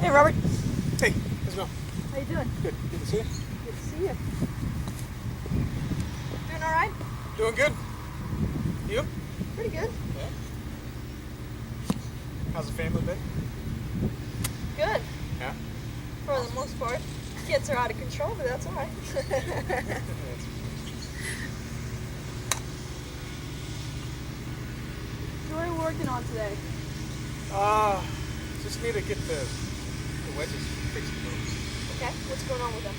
Hey, Robert. Hey, how's it going? How you doing? Good. Good to see you. Good to see you. Doing all right? Doing good. You? Pretty good. Yeah. How's the family been? Good, Yeah. for the most part. Kids are out of control, but that's all right. So what are you working on today? Just need to get the wedges fixed a little. Okay, what's going on with them?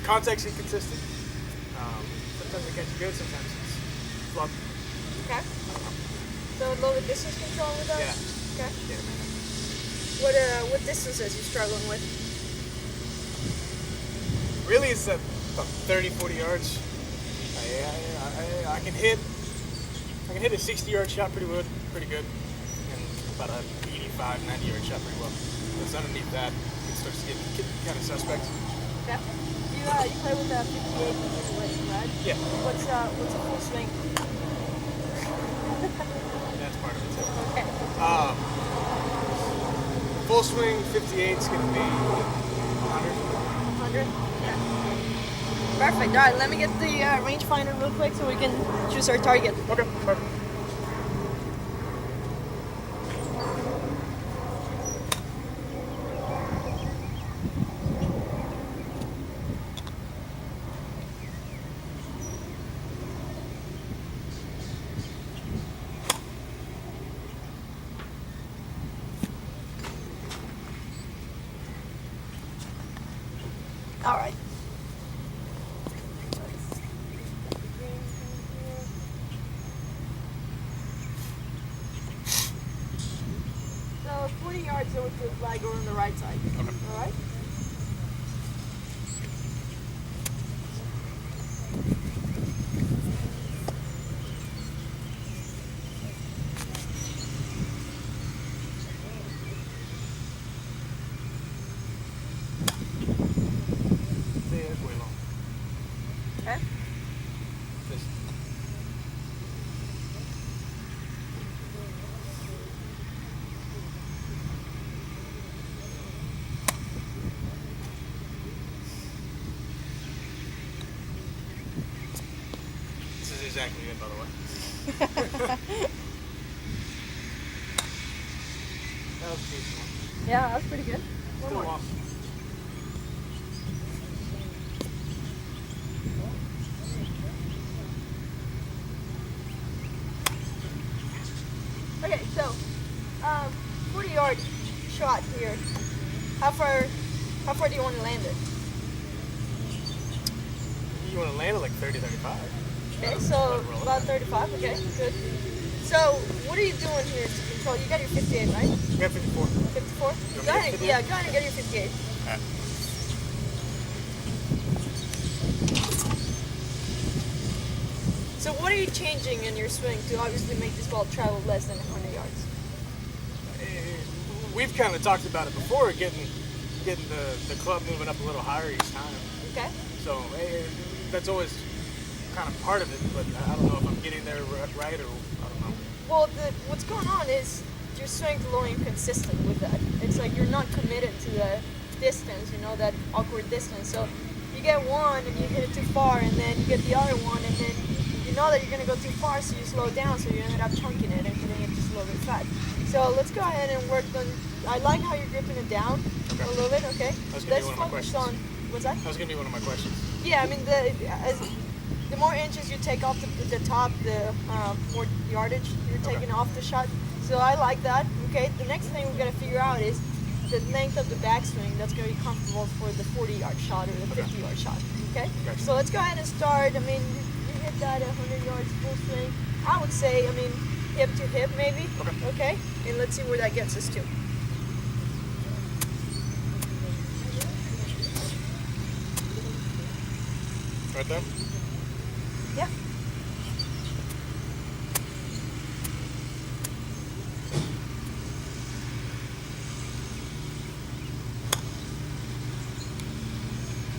Contact's inconsistent. Sometimes it gets good, sometimes it's flop. Okay. So low distance control with those? Yeah. Okay. Yeah, man. What distances you struggling with? Really, it's about 30, 40 yards. I can hit a 60-yard shot pretty good, and about a 85, 90-yard shot pretty well. It's underneath that, it starts to get kind of suspect. Okay. You play with a 58 right? Yeah. What's a full swing? That's part of it too. Okay. Full swing 58 is going to be 100. 100? Yeah. Perfect. All right, let me get the rangefinder real quick so we can choose our target. Okay, perfect. All right. So 40 yards over to the flag over on the right side. Okay. All right. Yeah, that's way long. Okay. This. This is exactly it, by the way. That was a decent one. Yeah, that's pretty good. One Still more. off. Okay, so 40-yard shot here. How far do you want to land it? You want to land it like 30, 35. Okay, so about 35. Okay, good. So what are you doing here to control? You got your 58, right? We got 54. 54? You want me Go to get ahead. 58? Yeah, go ahead and get your 58. Alright. So what are you changing in your swing to obviously make this ball travel less than 100 yards? We've kind of talked about it before, getting the club moving up a little higher each time. Okay. So that's always kind of part of it, but I don't know if I'm getting there right or I don't know. Well, what's going on is your swing's a little inconsistent with that. It's like you're not committed to the distance, you know, that awkward distance. So you get one and you hit it too far, and then you get the other one, and then you know that you're going to go too far, so you slow down, so you end up chunking it and hitting it just a little bit fat. So let's go ahead and work on. I like how you're gripping it down a little bit. Okay. That's gonna Let's be one of my focus questions. on. What's that? That was gonna be one of my questions. Yeah, I mean the more inches you take off the top, the more yardage you're taking off the shot. So I like that. Okay. The next thing we're gonna figure out is the length of the backswing that's gonna be comfortable for the 40-yard shot or the 50-yard shot. Okay. Gotcha. So let's go ahead and start. I mean, you hit that 100 yards full swing. I would say, I mean, hip to hip maybe. Okay. Okay. And let's see where that gets us to. Right there? Yeah.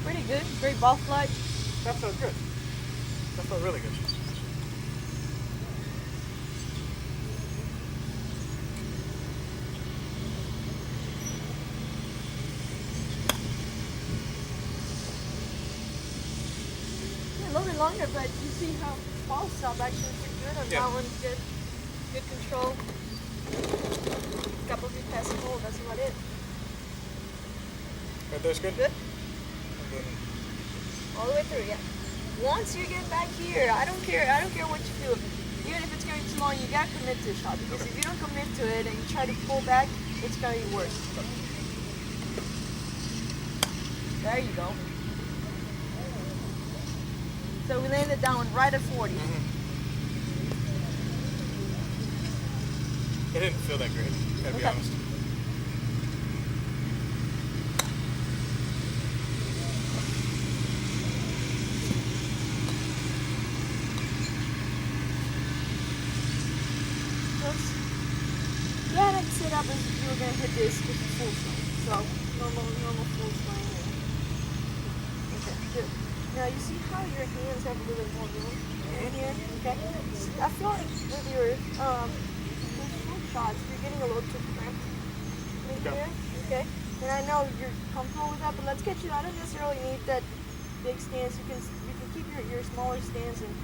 Pretty good. Great ball flight. That felt good. That felt really good. longer, but you see how ball stop actually pretty good on that one. Good control. Couple of feet past the hole, that's about it. Right there's good? Good. All the way through, yeah. Once you get back here, I don't care what you do. Even if it's going too long, you gotta commit to a shot, because if you don't commit to it and you try to pull back, it's gonna be worse. There you go. So we landed down right at 40. It didn't feel that great, gotta be honest. Yeah, I'd set up as if you were going to hit this with a full swing. So, normal full swing. Okay, good. Now, you see how your hands have a little bit more room in here? Okay. I feel like with your full shots, you're getting a little too cramped in here. Okay. And I know you're comfortable with that, but let's get you. I don't necessarily need that big stance. You can keep your smaller stance and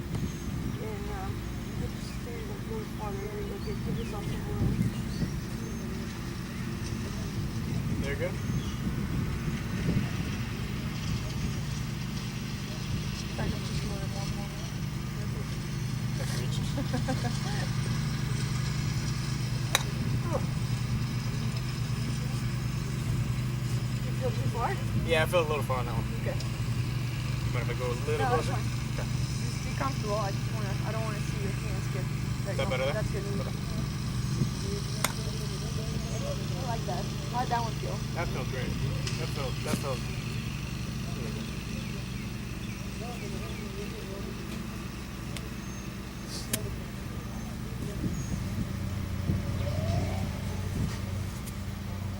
just stay a little farther here. Give yourself some room. There you go. You feel too far? Yeah, I felt a little far on that one. Okay. Mind if I go a little No, closer? okay. Just be comfortable. I don't want to see your hands get. Is that better there? That's good. I like that. How'd that one feel? That felt great. That felt really good.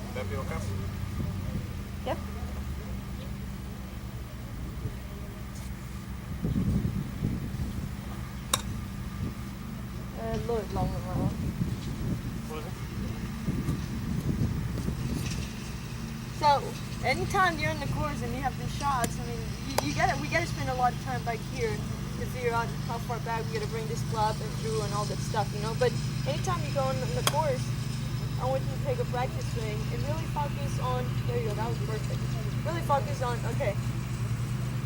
Would that be okay? Yep. A little bit longer now. What was it? So, anytime you're in the course and you have these shots, I mean, we gotta spend a lot of time back here to figure out how far back we gotta bring this club and through and all that stuff, you know. But anytime you go in the course, I want you to take a practice swing and really focus on. There you go. That was perfect. Really focus on. Okay,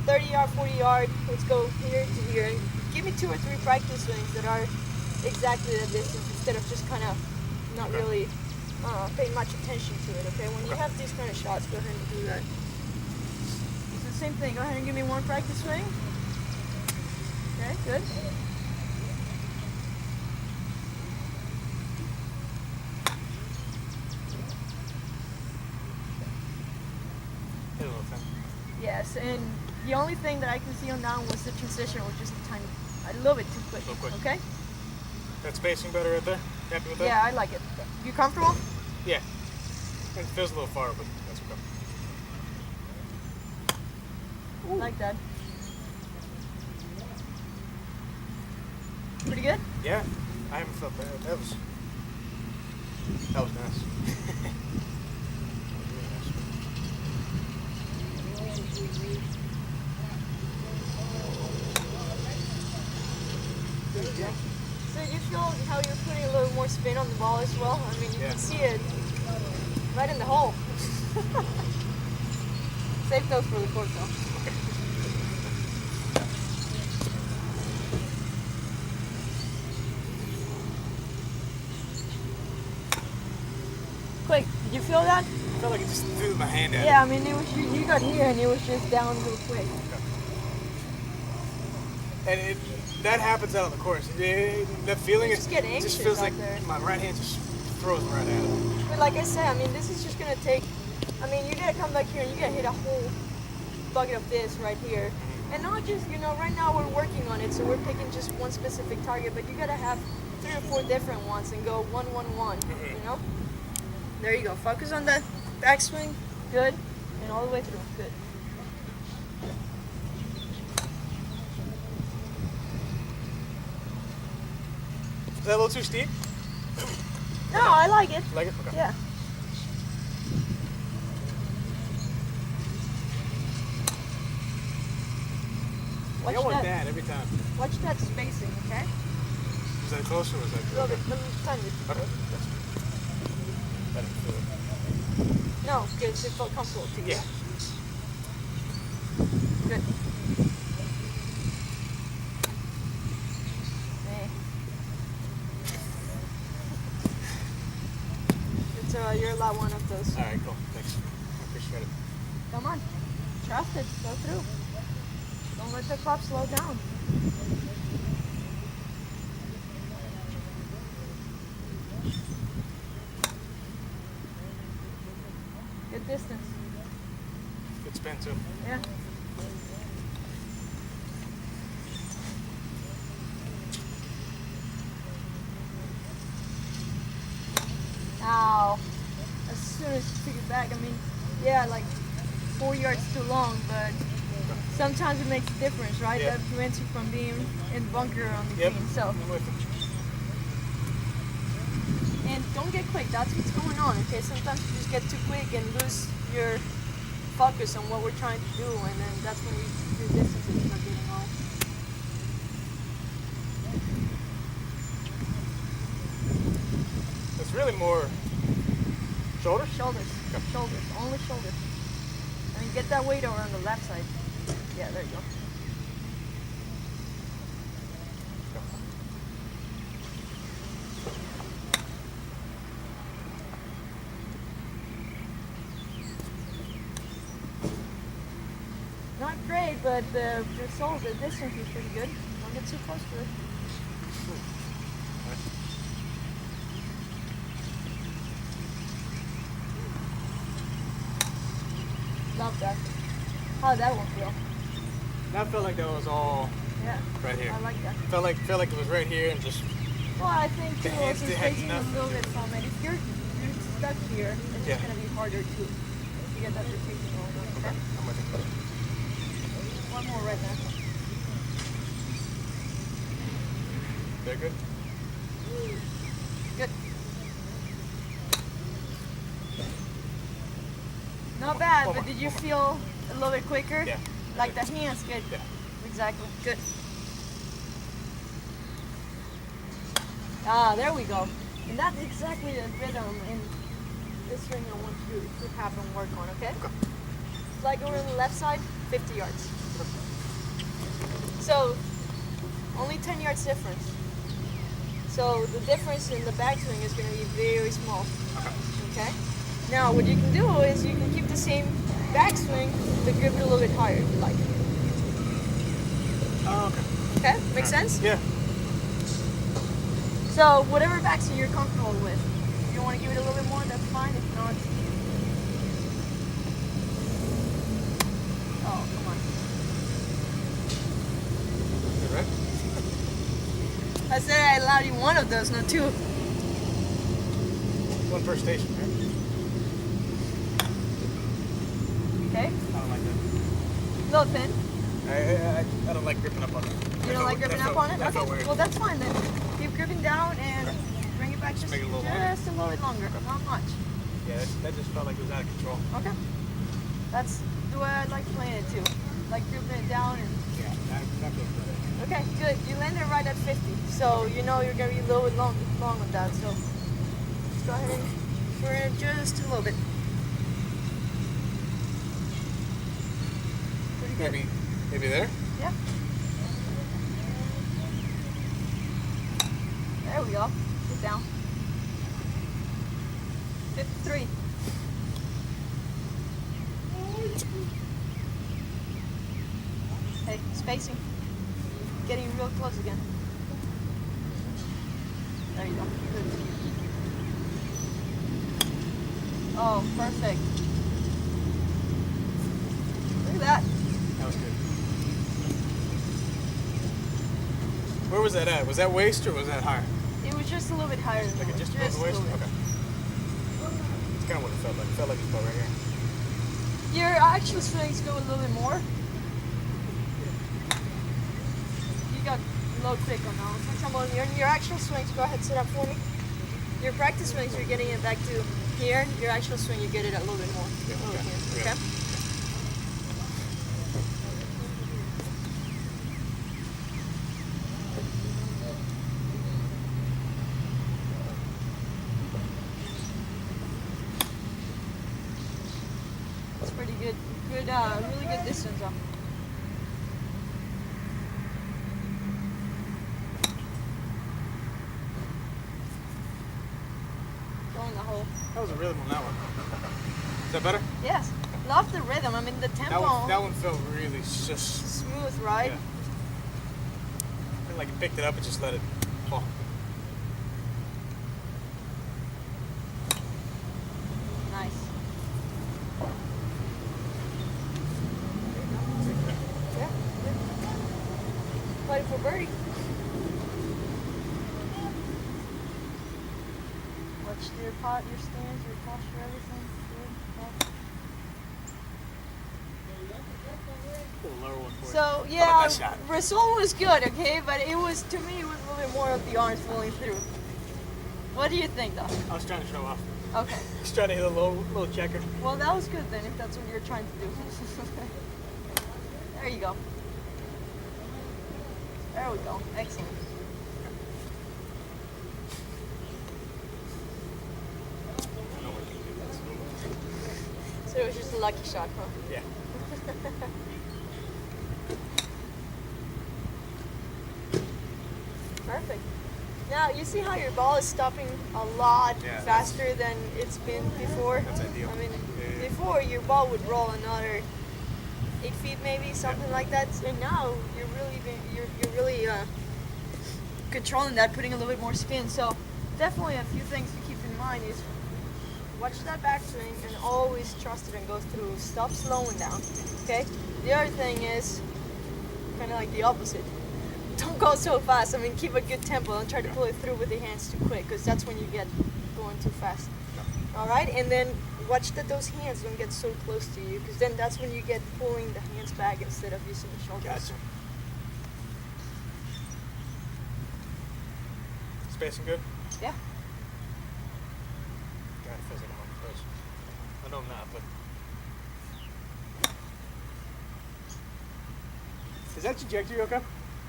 30 yard, 40 yard. Let's go here to here. Give me 2 or 3 practice swings that are exactly the distance instead of just kind of not really pay much attention to it, okay? When you have these kind of shots, go ahead and do that. It's the same thing. Go ahead and give me 1 practice swing. Okay, good. Hit a little thin. Yes, and the only thing that I can see on that one was the transition was just a little bit too quick. Okay? That spacing better right there? Happy with that? Yeah, I like it. You comfortable? Yeah. It feels a little far, but that's okay. I like that. Pretty good? Yeah, I haven't felt bad. That was nice. So you feel how you're putting a little more spin on the ball as well? I mean, you can see it right in the hole. Save those for the court though. Quick, did you feel that? I felt like it just threw my hand at Yeah, I mean, it was you got here and it was just down real quick. And that happens out on the course. That feeling You just get it just anxious feels out like there. my right hand just throws right at it. But like I said, I mean, this is just gonna take. I mean, you gotta come back here and you gotta hit a whole bucket of this right here, and not just right now we're working on it, so we're picking just one specific target, but you gotta have 3 or 4 different ones and go 1, 1, 1. You know. There you go. Focus on the backswing. Good, and all the way through. Good. Is that a little too steep? No, I like it. Like it? Okay. Yeah. Watch I want that. that every time. Watch that spacing, okay? Is that closer or was that A little bit, tiny bit. Okay. That's better feel it. No, because it felt comfortable to you. Yeah. Good. Hey. It's you're allowed one of those. All right, cool. Thanks. I appreciate it. Come on. Trust it. Go through. Don't let the clock slow down. Good distance. Good spin too. Yeah. Now, as soon as you take it back, I mean, yeah, like 4 yards too long, but sometimes it makes a difference, right? Yeah. That prevents you from being in bunker on the Yep. green. So, I'm with you. and don't get quick. That's what's going on. Okay, sometimes you just get too quick and lose your focus on what we're trying to do, and then that's when we do distances not getting all. It's really more shoulders. Shoulders. Okay. Shoulders. Only shoulders. I mean, get that weight over on the left side. Yeah, there you go. Not great, but the result, the distance is pretty good. Don't get too close to it. Love that. How'd that one feel? That felt like that was all Yeah. right here. I like that. Felt like it was right here and just Well, I think The too, hands also they had spacing a nothing. little bit from it. If you're stuck here, it's Yeah. just gonna be harder to get that rotation going on. Okay? I'm with you. One more right there. They're good. Good. Not bad, One but more, did you one more. feel a little bit quicker? Yeah. Like the hands, good. Yeah. Exactly. Good. Ah, there we go. And that's exactly the rhythm in this ring I want you to have and work on, okay? Okay. Like over on the left side, 50 yards. So, only 10 yards difference. So the difference in the backswing is going to be very small. Okay? Now what you can do is you can keep the same backswing, but grip it a little bit higher if you like. Oh, okay. Okay? Make sense? Yeah. So whatever backswing you're comfortable with. If you want to give it a little bit more, that's fine. If not, oh, come on. Good, right? I said I allowed you one of those, not two. One per station, right? Okay? I don't like that. Little thin. I don't like gripping up on it. You don't like gripping up on it? That felt Okay. weird. Well, that's fine then. Keep gripping down and bring it back just make it a little just a little bit longer. Not much. Yeah, that just felt like it was out of control. Okay. That's the way I like playing it too. Like gripping it down and. Yeah, that feels better. Okay, good. You landed right at 50, so you know you're gonna be a little bit long with that. So let's go ahead and shorten it just a little bit. Pretty good. Maybe there? Yeah. There we go. Sit down. 53. Hey, spacing. Getting real close again. There you go. Good. Oh, perfect. Look at that. That was good. Where was that at? Was that waist or was that higher? It was just a little bit higher than Like it that. just above the waist? a little bit. Okay. It's kind of what it felt like. It felt like it was about right here. Your actual swings go a little bit more. You got low quick on that one. For example, your actual swings, go ahead, sit up for me. Your practice swings, you're getting it back to here. Your actual swing, you get it a little bit more. Yeah, Over okay. here, Yeah. okay? It's pretty good. Good, really good distance though. Go in the hole. That was a rhythm on that one. Is that better? Yes. Love the rhythm. I mean, the tempo. That one felt really just smooth, right? Yeah. I feel like you picked it up and just let it fall. Nice. Yeah. Fighting for birdie. Watch your pot, your stance, your posture, everything. Good. Yeah. Lower one for So How about yeah, that shot? result was good, okay, but it was, to me, it was a little bit more of the arms falling through. What do you think, though? I was trying to show off. Okay. I was trying to hit a little checker. Well, that was good then, if that's what you're trying to do. There you go. There we go. Excellent. No one can do that. So it was just a lucky shot, huh? Yeah. Perfect. Now, you see how your ball is stopping a lot Yeah, faster than it's been before? That's ideal. I mean, Yeah. before your ball would roll another 8 feet maybe, something like that. And now you're really controlling that, putting a little bit more spin. So definitely a few things to keep in mind is watch that backswing and always trust it and go through. Stop slowing down. Okay? The other thing is kind of like the opposite. Don't go so fast. I mean, keep a good tempo. Don't try to pull it through with the hands too quick, because that's when you get going too fast. All right, and then watch that those hands don't get so close to you, because then that's when you get pulling the hands back instead of using the shoulders. Gotcha. Spacing good? Yeah. God, it feels like I'm on the coach. I know I'm not, but. Is that trajectory okay?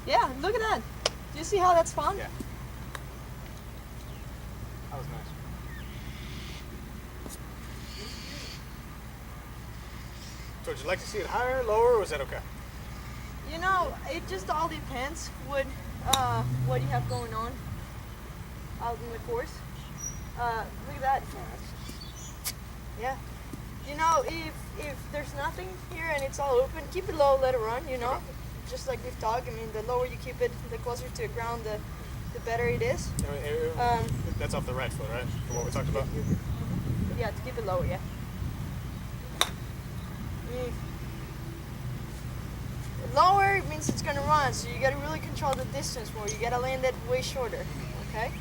Yeah. Look at that. Do you see how that's fun? Yeah. That was nice. So would you like to see it higher, lower, or was that okay? You know, it just all depends what you have going on out in the course. Look at that. Yeah. You know, if there's nothing here and it's all open, keep it low, let it run, you know. Okay. Just like we've talked, I mean, the lower you keep it, the closer to the ground, the better it is. That's off the right foot, right? For what we talked about? Yeah, to keep it lower, yeah. Lower means it's gonna run, so you gotta really control the distance more. You gotta land it way shorter, okay?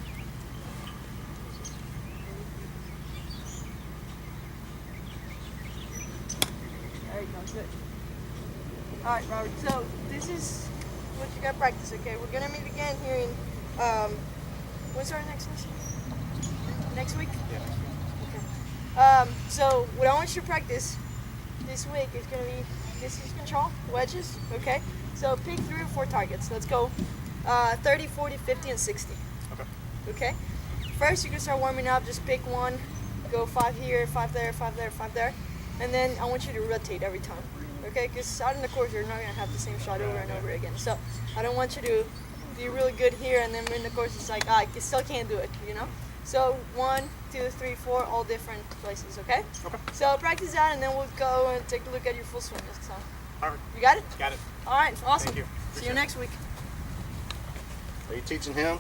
There you go, good. Alright, Robert, so this is what you gotta practice, okay? We're gonna meet again here in, when's our next lesson? Next week? Yeah. Okay. So what I want you to practice this week is going to be distance control, wedges, okay? So pick 3 or 4 targets. Let's go 30, 40, 50, and 60. Okay. Okay? First, you can start warming up. Just pick one. Go 5 here, 5 there, 5 there, 5 there. And then I want you to rotate every time, okay? Because out in the course, you're not going to have the same shot over and over again. So I don't want you to be really good here, and then in the course, it's like, I still can't do it, you know? So 1, 2, 3, 4, all different places, okay? Okay. So practice that, and then we'll go and take a look at your full swing next time. Perfect. You got it? Got it. All right, awesome. Thank you. See you Appreciate it. next week. Are you teaching him?